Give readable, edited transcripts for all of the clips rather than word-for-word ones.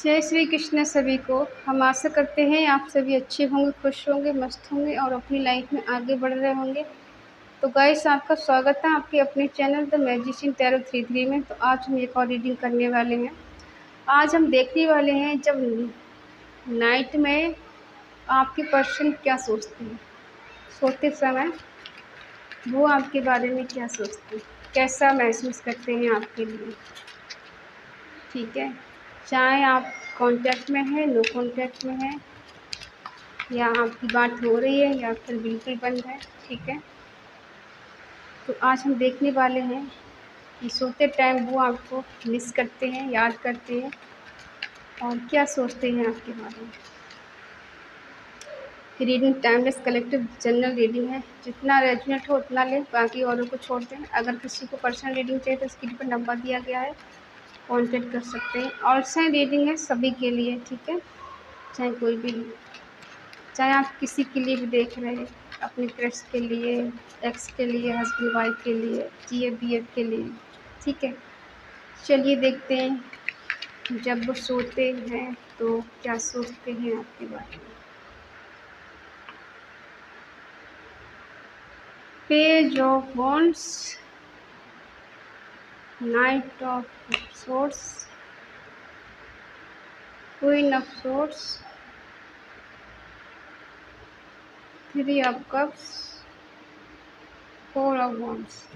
जय श्री कृष्ण सभी को। हम आशा करते हैं आप सभी अच्छे होंगे, खुश होंगे, मस्त होंगे और अपनी लाइफ में आगे बढ़ रहे होंगे। तो गाइस, आपका स्वागत है आपके अपने चैनल द मैजिशियन टैरो 33 में। तो आज हम एक और रीडिंग करने वाले हैं। आज हम देखने वाले हैं जब नाइट में आपके पर्सन क्या सोचते हैं, सोते समय वो आपके बारे में क्या सोचते हैं, कैसा महसूस करते हैं आपके लिए। ठीक है, चाहे आप कांटेक्ट में हैं, नो कांटेक्ट में हैं, या आपकी बात हो रही है या फिर बिल्कुल बंद है। ठीक है, तो आज हम देखने वाले हैं कि सोते टाइम वो आपको मिस करते हैं, याद करते हैं और क्या सोचते हैं आपके बारे में। Reading timeless collective general reading है, जितना रेजोनेट हो उतना लें, बाकी औरों को छोड़ दें। अगर किसी को पर्सनल रीडिंग चाहिए तो स्क्रीन पर नंबर दिया गया है, कॉन्टेक्ट कर सकते हैं। और साइन रीडिंग है सभी के लिए, ठीक है, चाहे कोई भी, चाहे आप किसी के लिए भी देख रहे हैं, अपने क्रश के लिए, एक्स के लिए, हस्बैंड वाइफ के लिए, जीएफ बीएफ के लिए। ठीक है, चलिए देखते हैं जब वो सोते हैं तो क्या सोचते हैं आपके बारे में। Page of wands, night of source, queen of source, three of cups, four of wands.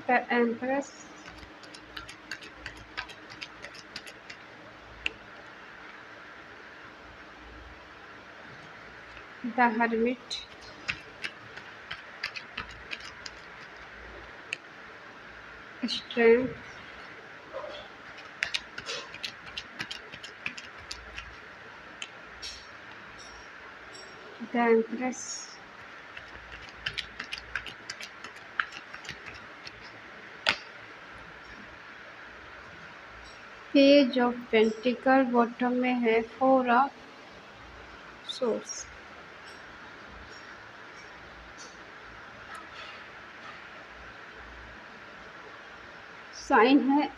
The Empress, the Hermit, Strength, the Empress, page of pentacle, bottom में है फोर ऑफ सोर्स। साइन है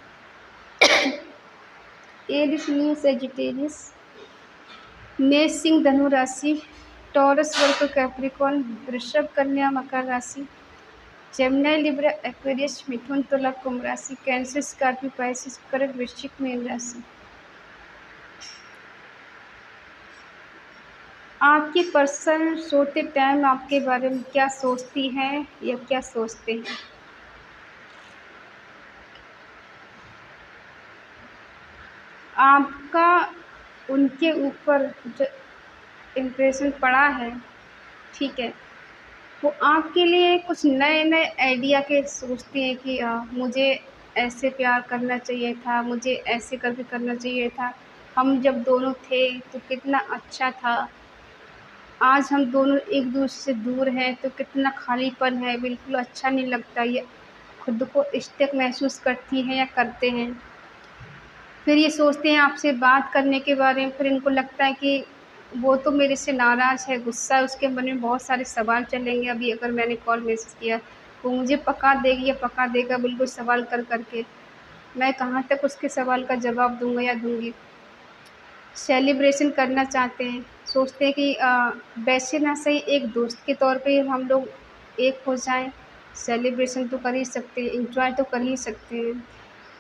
एरिस, न्यू सेजिटेरियस, मेष सिंह धनु राशि, taurus वर्ग Capricorn, वृषभ कन्या मकर राशि, जेमिनी लिब्रा एक्वेरियस मिथुन तुला कुंभ राशि, कैंसर स्कॉर्पियो पाइसिस कर्क वृश्चिक मीन राशि। आपकी पर्सन सोते टाइम आपके बारे में क्या सोचती हैं या क्या सोचते हैं। आपका उनके ऊपर जो इम्प्रेशन पड़ा है, ठीक है, वो आपके लिए कुछ नए नए आइडिया के सोचते हैं कि मुझे ऐसे प्यार करना चाहिए था, मुझे ऐसे करके करना चाहिए था, हम जब दोनों थे तो कितना अच्छा था, आज हम दोनों एक दूसरे से दूर हैं तो कितना खालीपन है, बिल्कुल अच्छा नहीं लगता। ये खुद को स्टक महसूस करती हैं या करते हैं। फिर ये सोचते हैं आपसे बात करने के बारे में, फिर इनको लगता है कि वो तो मेरे से नाराज़ है, गुस्सा है, उसके मन में बहुत सारे सवाल चलेंगे। अभी अगर मैंने कॉल मैसेज किया वो मुझे पका देगी या पका देगा, बिल्कुल सवाल कर करके। मैं कहाँ तक उसके सवाल का जवाब दूंगा या दूंगी। सेलिब्रेशन करना चाहते हैं, सोचते हैं कि वैसे ना सही एक दोस्त के तौर पे हम लोग एक हो जाएं, सेलिब्रेशन तो कर ही सकते हैं, इंजॉय तो कर ही सकते हैं।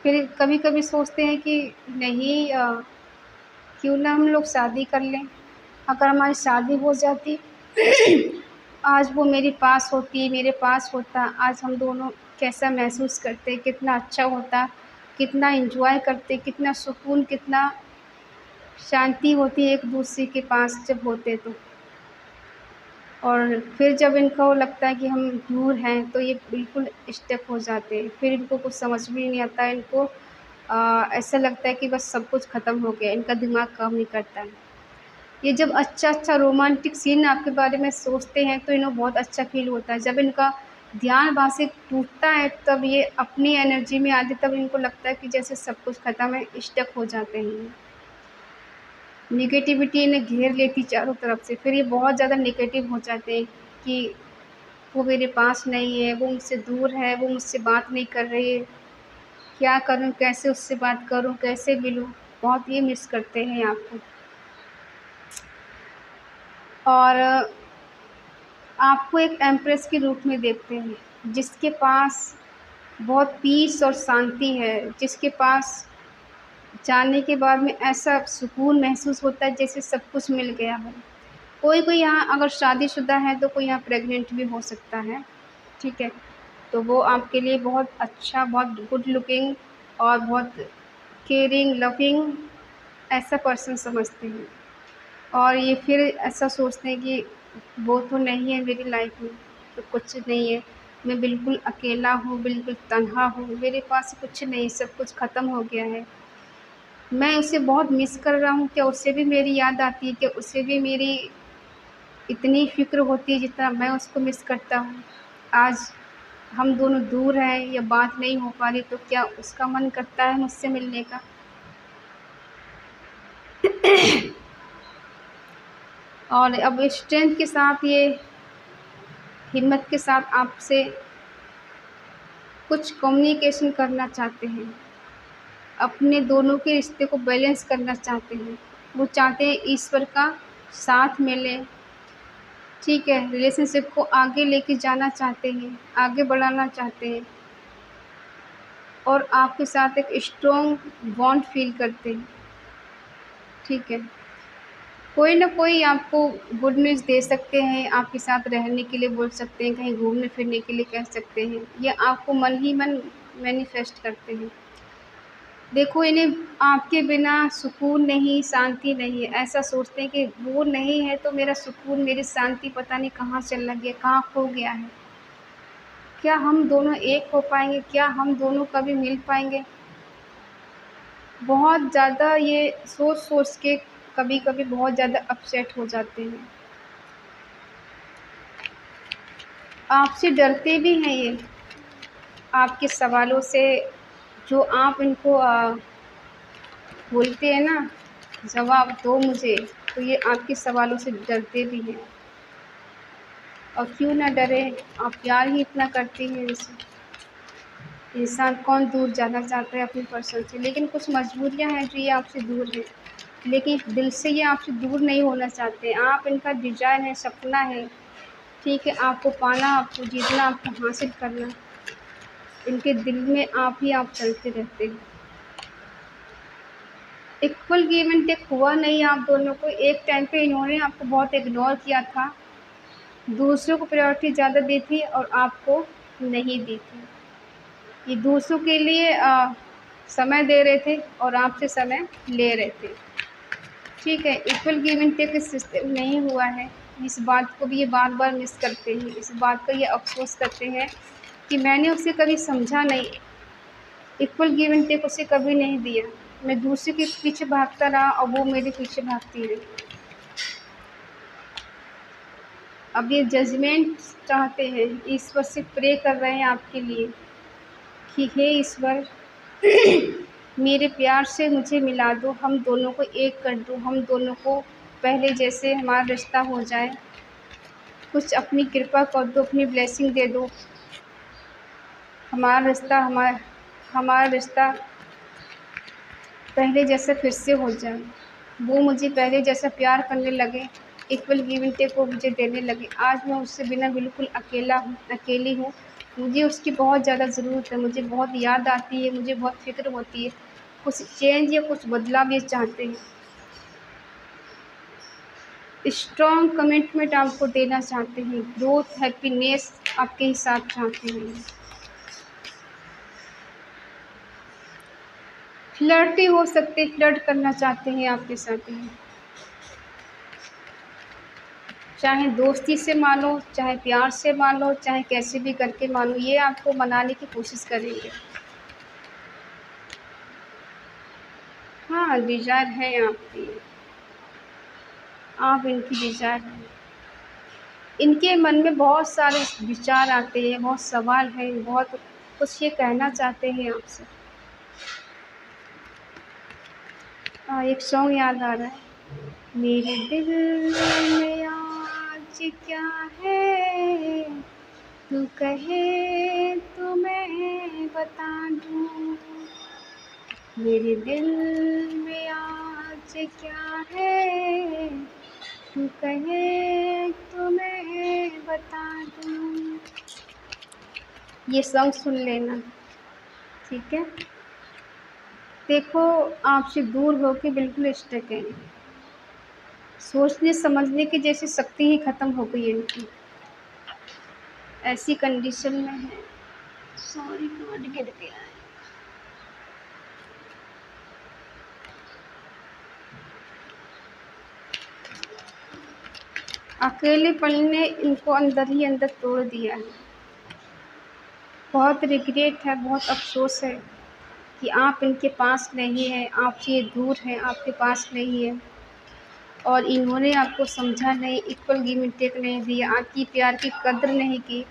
फिर कभी कभी सोचते हैं कि नहीं, क्यों ना हम लोग शादी कर लें। अगर हमारी शादी हो जाती आज वो मेरे पास होती, मेरे पास होता, आज हम दोनों कैसा महसूस करते, कितना अच्छा होता, कितना एंजॉय करते, कितना सुकून, कितना शांति होती है एक दूसरे के पास जब होते तो। और फिर जब इनको लगता है कि हम दूर हैं तो ये बिल्कुल स्टक हो जाते हैं, फिर इनको कुछ समझ भी नहीं आता। इनको ऐसा लगता है कि बस सब कुछ ख़त्म हो गया, इनका दिमाग काम नहीं करता है। ये जब अच्छा अच्छा रोमांटिक सीन आपके बारे में सोचते हैं तो इन्हें बहुत अच्छा फील होता है। जब इनका ध्यान वहाँ से टूटता है तब ये अपनी एनर्जी में आते, तब इनको लगता है कि जैसे सब कुछ ख़त्म है, स्टक हो जाते हैं। नेगेटिविटी इन्हें घेर लेती चारों तरफ से। फिर ये बहुत ज़्यादा नेगेटिव हो जाते हैं कि वो मेरे पास नहीं है, वो मुझसे दूर है, वो मुझसे बात नहीं कर रही है, क्या करूँ, कैसे उससे बात करूँ, कैसे मिलूँ? बहुत ये मिस करते हैं आपको। और आपको एक एम्प्रेस के रूप में देखते हैं, जिसके पास बहुत पीस और शांति है, जिसके पास जाने के बाद में ऐसा सुकून महसूस होता है जैसे सब कुछ मिल गया हो। कोई-कोई यहाँ अगर शादीशुदा है तो कोई यहाँ प्रेग्नेंट भी हो सकता है, ठीक है? तो वो आपके लिए बहुत अच्छा, बहुत गुड लुकिंग और बहुत केयरिंग, लविंग ऐसा पर्सन समझते हैं। और ये फिर ऐसा सोचते हैं कि वो तो नहीं है मेरी लाइफ में, तो कुछ नहीं है, मैं बिल्कुल अकेला हूँ, बिल्कुल तन्हा हूँ, मेरे पास कुछ नहीं, सब कुछ ख़त्म हो गया है। मैं उसे बहुत मिस कर रहा हूँ, क्या उसे भी मेरी याद आती है? क्या उसे भी मेरी इतनी फ़िक्र होती है जितना मैं उसको मिस करता हूँ? आज हम दोनों दूर हैं या बात नहीं हो पा रही, तो क्या उसका मन करता है मुझसे मिलने का? और अब स्ट्रेंथ के साथ, ये हिम्मत के साथ आपसे कुछ कम्युनिकेशन करना चाहते हैं, अपने दोनों के रिश्ते को बैलेंस करना चाहते हैं। वो चाहते हैं ईश्वर का साथ मिले, ठीक है, रिलेशनशिप को आगे लेके जाना चाहते हैं, आगे बढ़ाना चाहते हैं और आपके साथ एक स्ट्रॉन्ग बॉन्ड फ़ील करते हैं, ठीक है। कोई ना कोई आपको गुड न्यूज़ दे सकते हैं, आपके साथ रहने के लिए बोल सकते हैं, कहीं घूमने-फिरने के लिए कह सकते हैं, या आपको मन ही मन मैनिफेस्ट करते हैं। देखो, इन्हें आपके बिना सुकून नहीं, शांति नहीं है। ऐसा सोचते हैं कि वो नहीं है तो मेरा सुकून, मेरी शांति पता नहीं कहाँ चला गया, कहाँ खो गया है। क्या हम दोनों एक हो पाएँगे? क्या हम दोनों कभी मिल पाएँगे? बहुत ज़्यादा ये सोच-सोच के कभी-कभी बहुत ज़्यादा अपसेट हो जाते हैं। आपसे डरते भी हैं ये, आपके सवालों से, जो आप इनको बोलते हैं ना, जवाब दो मुझे, तो ये आपके सवालों से डरते भी हैं। और क्यों ना डरें, आप प्यार ही इतना करती हैं इनसे। इंसान कौन दूर जाना चाहता है अपनी पर्सन से, लेकिन कुछ मजबूरियाँ हैं जो ये आपसे दूर हैं। लेकिन दिल से ये आपसे दूर नहीं होना चाहते। आप इनका डिज़ायर है, सपना है, ठीक है? आपको पाना, आपको जीतना, आपको हासिल करना। इनके दिल में आप ही आप चलते रहते हैं। इक्वल गिव एंड टेक हुआ नहीं आप दोनों को। एक टाइम पे इन्होंने आपको बहुत इग्नोर किया था, दूसरों को प्रायोरिटी ज़्यादा दी थी और आपको नहीं दी थी। ये दूसरों के लिए समय दे रहे थे और आपसे समय ले रहे थे, ठीक है? Equal give and tech system नहीं हुआ है। इस बात को भी ये बार-बार मिस करते हैं, इस बात का ये अफ़सोस करते हैं कि मैंने उसे कभी समझा नहीं, इक्वल गिव एंड टेक उसे कभी नहीं दिया। मैं दूसरे के पीछे भागता रहा और वो मेरे पीछे भागती रही। अब ये जजमेंट चाहते हैं, ईश्वर से प्रे कर रहे हैं आपके लिए कि हे ईश्वर, मेरे प्यार से मुझे मिला दो, हम दोनों को एक कर दो, हम दोनों को पहले जैसे हमारा रिश्ता हो जाए। कुछ अपनी कृपा कर दो, अपनी ब्लेसिंग दे दो। हमारा रिश्ता पहले जैसा फिर से हो जाए। वो मुझे पहले जैसा प्यार करने लगे, इक्वल गिव एंड टेक वो मुझे देने लगे। आज मैं उससे बिना बिल्कुल अकेली हूँ। मुझे उसकी बहुत ज़्यादा ज़रूरत है, मुझे बहुत याद आती है, मुझे बहुत फ़िक्र होती है। कुछ चेंज या कुछ बदलाव ये चाहते हैं। स्ट्रॉन्ग कमिटमेंट आपको देना चाहते हैं, ग्रोथ, हैप्पीनेस आपके ही साथ चाहते हैं। फ्लर्टी हो सकते, फ्लर्ट करना चाहते हैं आपके साथ ये। चाहे दोस्ती से मानो, चाहे प्यार से मानो, चाहे कैसे भी करके मानो, ये आपको मनाने की कोशिश करेंगे। हाँ, डिज़ायर है आपकी, आप इनकी डिज़ायर हैं। इनके मन में बहुत सारे विचार आते हैं, बहुत सवाल हैं, बहुत कुछ ये कहना चाहते हैं आपसे। एक सॉन्ग याद आ रहा है। मेरे दिल में आज क्या है, तू कहे तो मैं बता दूँ। मेरे दिल में आज क्या है, तू कहे तो मैं बता दूँ। ये सॉन्ग सुन लेना, ठीक है। देखो, आपसे दूर होके बिल्कुल स्टक है, सोचने समझने की जैसी शक्ति ही ख़त्म हो गई है इनकी, ऐसी कंडीशन में है। सॉरी, कार्ड गिर गया है। अकेलेपन ने इनको अंदर ही अंदर तोड़ दिया है। बहुत रिग्रेट है, बहुत अफ़सोस है कि आप इनके पास नहीं हैं, आपसे ये दूर हैं, आपके पास नहीं है, और इन्होंने आपको समझा नहीं, इक्वल गिव एंड टेक नहीं दिया, आपकी प्यार की कद्र नहीं की,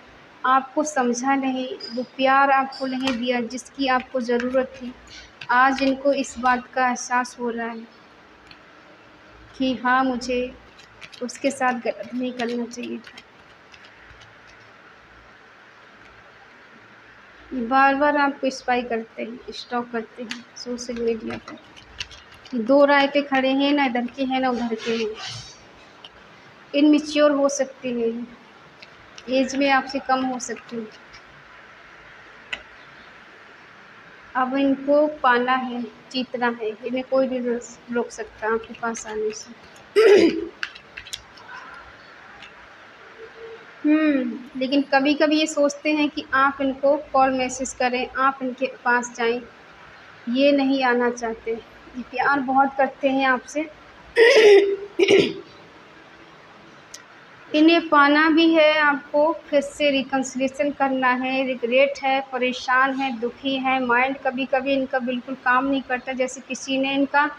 आपको समझा नहीं, वो प्यार आपको नहीं दिया जिसकी आपको ज़रूरत थी। आज इनको इस बात का एहसास हो रहा है कि हाँ, मुझे उसके साथ गलत नहीं करना चाहिए था। बार बार आपको स्पाई करते हैं, स्टॉक करते हैं सोशल मीडिया पर। दो राय पे खड़े हैं, ना इधर के हैं ना उधर के हैं। इनमेच्योर हो सकते हैं, एज में आपसे कम हो सकते हैं। अब इनको पाना है, जीतना है, इन्हें कोई नहीं रोक सकता आपके पास आने से। लेकिन कभी कभी ये सोचते हैं कि आप इनको कॉल मैसेज करें, आप इनके पास जाएं, ये नहीं आना चाहते। ये प्यार बहुत करते हैं आपसे। इन्हें पाना भी है, आपको फिर से रिकन्सिलिएशन करना है, रिग्रेट है, परेशान है, दुखी है, माइंड कभी कभी इनका बिल्कुल काम नहीं करता, जैसे किसी ने इनका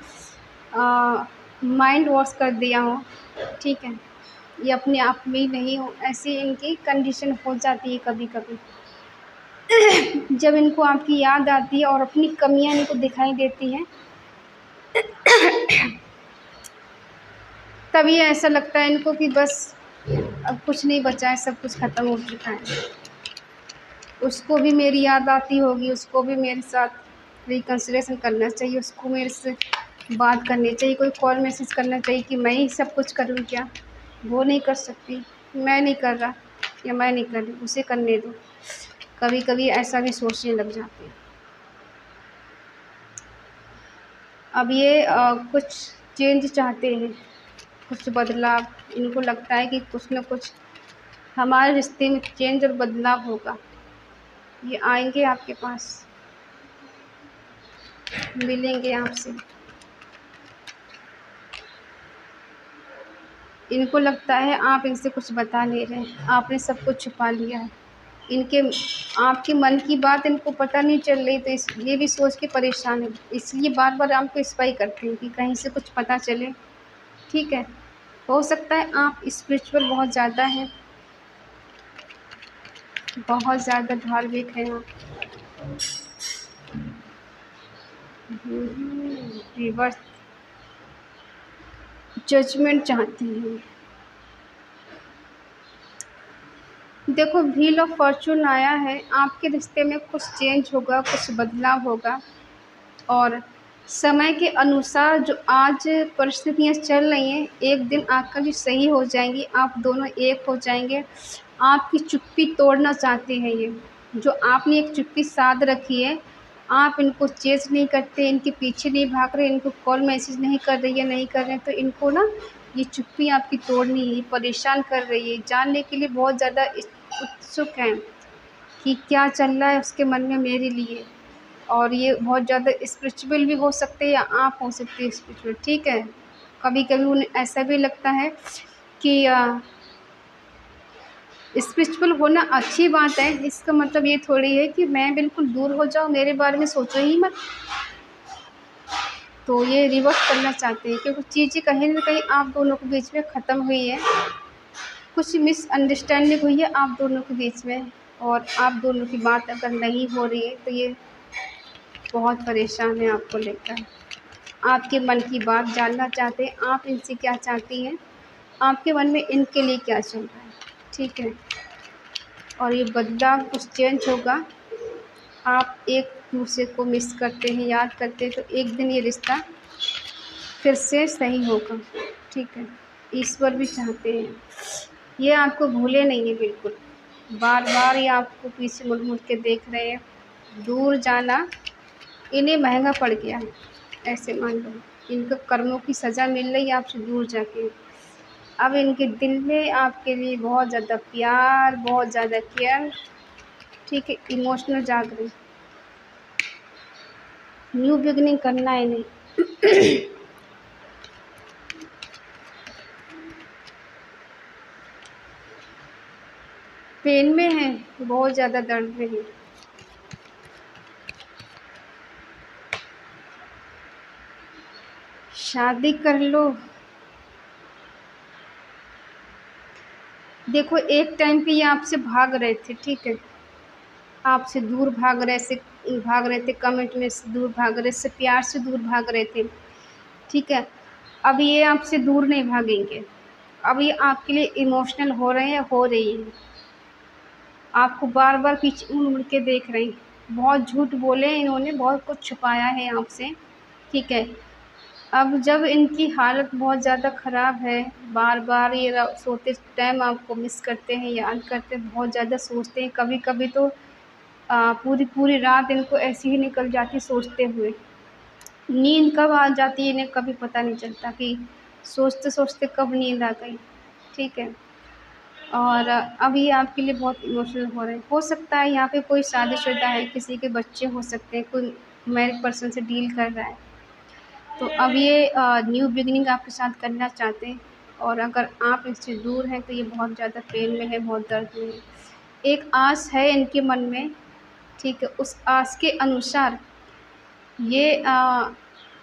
माइंड वॉश कर दिया हो, ठीक है। ये अपने आप में ही नहीं हो, ऐसी इनकी कंडीशन हो जाती है कभी कभी। जब इनको आपकी याद आती है और अपनी कमियां इनको दिखाई देती हैं, तभी ऐसा लगता है इनको कि बस अब कुछ नहीं बचा है, सब कुछ ख़त्म हो चुका है। उसको भी मेरी याद आती होगी, उसको भी मेरे साथ रिकन्सिलिएशन करना चाहिए, उसको मेरे से बात करनी चाहिए, कोई कॉल मैसेज करना चाहिए कि मैं ही सब कुछ करूँ क्या? वो नहीं कर सकती, मैं नहीं कर रहा या मैं नहीं कर रही, उसे करने दो। कभी कभी ऐसा भी सोचने लग जाते हैं। अब ये कुछ चेंज चाहते हैं, कुछ बदलाव। इनको लगता है कि कुछ न कुछ हमारे रिश्ते में चेंज और बदलाव होगा। ये आएंगे आपके पास, मिलेंगे आपसे। इनको लगता है आप इनसे कुछ बता नहीं रहे, आपने सब कुछ छुपा लिया है। इनके आपके मन की बात इनको पता नहीं चल रही, तो ये भी सोच के परेशान है, इसलिए बार बार आपको स्पाई करते हैं कि कहीं से कुछ पता चले, ठीक है। हो सकता है आप स्पिरिचुअल बहुत ज़्यादा हैं, बहुत ज़्यादा धार्मिक हैं आप। रिवर्स जजमेंट चाहती हैं। देखो, व्हील ऑफ फॉर्चून आया है, आपके रिश्ते में कुछ चेंज होगा, कुछ बदलाव होगा, और समय के अनुसार जो आज परिस्थितियाँ चल रही हैं, एक दिन आपका भी सही हो जाएंगी, आप दोनों एक हो जाएंगे। आपकी चुप्पी तोड़ना चाहते हैं ये, जो आपने एक चुप्पी साध रखी है, आप इनको चेज़ नहीं करते, इनके पीछे नहीं भाग रहे, इनको कॉल मैसेज नहीं कर रही है, नहीं कर रहे हैं, तो इनको ना ये चुप्पी आपकी तोड़नी है, परेशान कर रही है, जानने के लिए बहुत ज़्यादा उत्सुक हैं कि क्या चल रहा है उसके मन में मेरे लिए। और ये बहुत ज़्यादा स्पिरिचुअल भी हो सकते हैं या आप हो सकते हैं स्पिरिचुअल, ठीक है। कभी कभी उन्हें ऐसा भी लगता है कि स्पिरिचुअल होना अच्छी बात है, इसका मतलब ये थोड़ी है कि मैं बिल्कुल दूर हो जाऊँ, मेरे बारे में सोचो ही मत। तो ये रिवर्स करना चाहते हैं, क्योंकि चीज़ें कहीं ना कहीं आप दोनों के बीच में ख़त्म हुई है, कुछ मिसअंडरस्टैंडिंग हुई है आप दोनों के बीच में, और आप दोनों की बात अगर नहीं हो रही है तो ये बहुत परेशान है आपको लेकर। आपके मन की बात जानना चाहते हैं, आप इनसे क्या चाहती हैं, आपके मन में इनके लिए क्या चल रहा है, ठीक है। और ये बदलाव कुछ चेंज होगा। आप एक दूसरे को मिस करते हैं, याद करते हैं, तो एक दिन ये रिश्ता फिर से सही होगा, ठीक है। ईश्वर भी चाहते हैं ये आपको भूले नहीं है बिल्कुल। बार बार ये आपको पीछे मुड़ मुड़ के देख रहे हैं। दूर जाना इन्हें महंगा पड़ गया है, ऐसे मान लो। इनको कर्मों की सज़ा मिल रही है आपसे दूर जाके। अब इनके दिल में आपके लिए बहुत ज़्यादा प्यार, बहुत ज़्यादा केयर, ठीक है, इमोशनल जाग रही। न्यू बिगनिंग करना है इन्हें। पेन में है, बहुत ज़्यादा दर्द में है। शादी कर लो। देखो एक टाइम पे ये आपसे भाग रहे थे, ठीक है, आपसे दूर भाग रहे थे, कमिटमेंट से दूर भाग रहे थे, प्यार से दूर भाग रहे थे, ठीक है। अब ये आपसे दूर नहीं भागेंगे। अब ये आपके लिए इमोशनल हो रहे हैं, हो रही हैं। आपको बार बार पीछे मुड़ मुड़ के देख रहे हैं। बहुत झूठ बोले हैं इन्होंने, बहुत कुछ छुपाया है आपसे, ठीक है। अब जब इनकी हालत बहुत ज़्यादा ख़राब है, बार बार ये सोते टाइम आपको मिस करते हैं, याद करते हैं, बहुत ज़्यादा सोचते हैं। कभी कभी तो पूरी पूरी रात इनको ऐसी ही निकल जाती सोचते हुए। नींद कब आ जाती है इन्हें कभी पता नहीं चलता कि सोचते सोचते कब नींद आ गई, ठीक है। और अब ये आपके लिए बहुत इमोशनल हो रहे हैं। हो सकता है यहाँ पे कोई शादीशुदा है, किसी के बच्चे हो सकते हैं, कोई मैरिड पर्सन से डील कर रहा है। तो अब ये न्यू बिगिनिंग आपके साथ करना चाहते हैं। और अगर आप इससे दूर हैं तो ये बहुत ज़्यादा पेन में है, बहुत दर्द में है। एक आस है इनके मन में, ठीक है। उस आस के अनुसार ये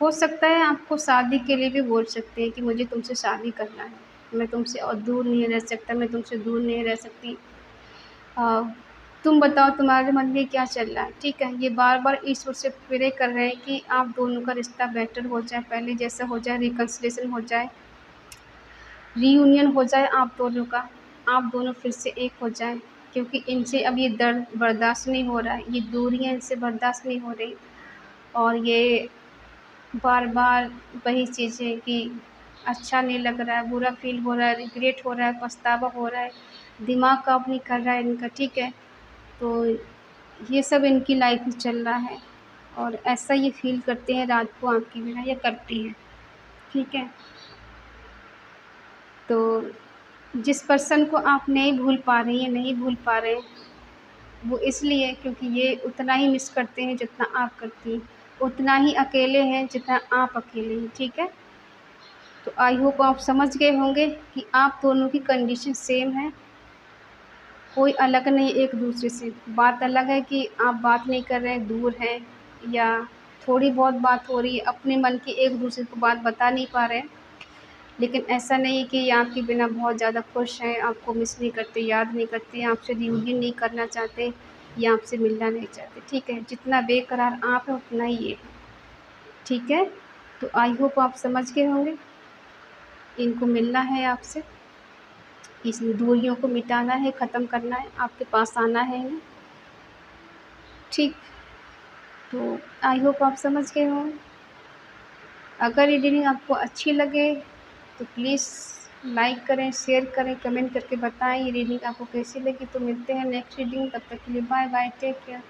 हो सकता है आपको शादी के लिए भी बोल सकते हैं कि मुझे तुमसे शादी करना है, मैं तुमसे और दूर नहीं रह सकता, मैं तुमसे दूर नहीं रह सकती। अ, तुम बताओ तुम्हारे मन में क्या चल रहा है, ठीक है। ये बार बार ईश्वर से प्रे कर रहे हैं कि आप दोनों का रिश्ता बेटर हो जाए, पहले जैसा हो जाए, रिकन्सिलिएशन हो जाए, रीयूनियन हो जाए आप दोनों का, आप दोनों फिर से एक हो जाएं। क्योंकि इनसे अब ये दर्द बर्दाश्त नहीं हो रहा है, ये दूरियां इनसे बर्दाश्त नहीं हो रही। और ये बार बार वही चीज़ें कि अच्छा नहीं लग रहा है, बुरा फील हो रहा है, रिग्रेट हो रहा है, पछतावा हो रहा है, दिमाग काम नहीं कर रहा है इनका, ठीक है। तो ये सब इनकी लाइफ में चल रहा है। और ऐसा ये फील करते हैं रात को आपके बिना, या करती हैं, ठीक है। तो जिस पर्सन को आप नहीं भूल पा रही हैं, नहीं भूल पा रहे हैं, वो इसलिए क्योंकि ये उतना ही मिस करते हैं जितना आप करती हैं, उतना ही अकेले हैं जितना आप अकेले हैं, ठीक है। तो आई होप आप समझ गए होंगे कि आप दोनों की कंडीशन सेम है, कोई अलग नहीं एक दूसरे से। बात अलग है कि आप बात नहीं कर रहे हैं, दूर हैं, या थोड़ी बहुत बात हो रही है, अपने मन की एक दूसरे को बात बता नहीं पा रहे हैं। लेकिन ऐसा नहीं है कि ये आपके बिना बहुत ज़्यादा खुश हैं, आपको मिस नहीं करते, याद नहीं करते, आपसे रियूनियन नहीं करना चाहते, या आपसे मिलना नहीं चाहते, ठीक है। जितना बेकरार आप हैं उतना ही ये है, ठीक है। तो आई होप आप समझ गए होंगे। इनको मिलना है आपसे, इस दूरियों को मिटाना है, ख़त्म करना है, आपके पास आना है इन्हें, ठीक। तो आई होप आप समझ गए होंगे। अगर ये रीडिंग आपको अच्छी लगे तो प्लीज़ लाइक करें, शेयर करें, कमेंट करके बताएं ये रीडिंग आपको कैसी लगी। तो मिलते हैं नेक्स्ट रीडिंग, तब तक के लिए बाय बाय, टेक केयर।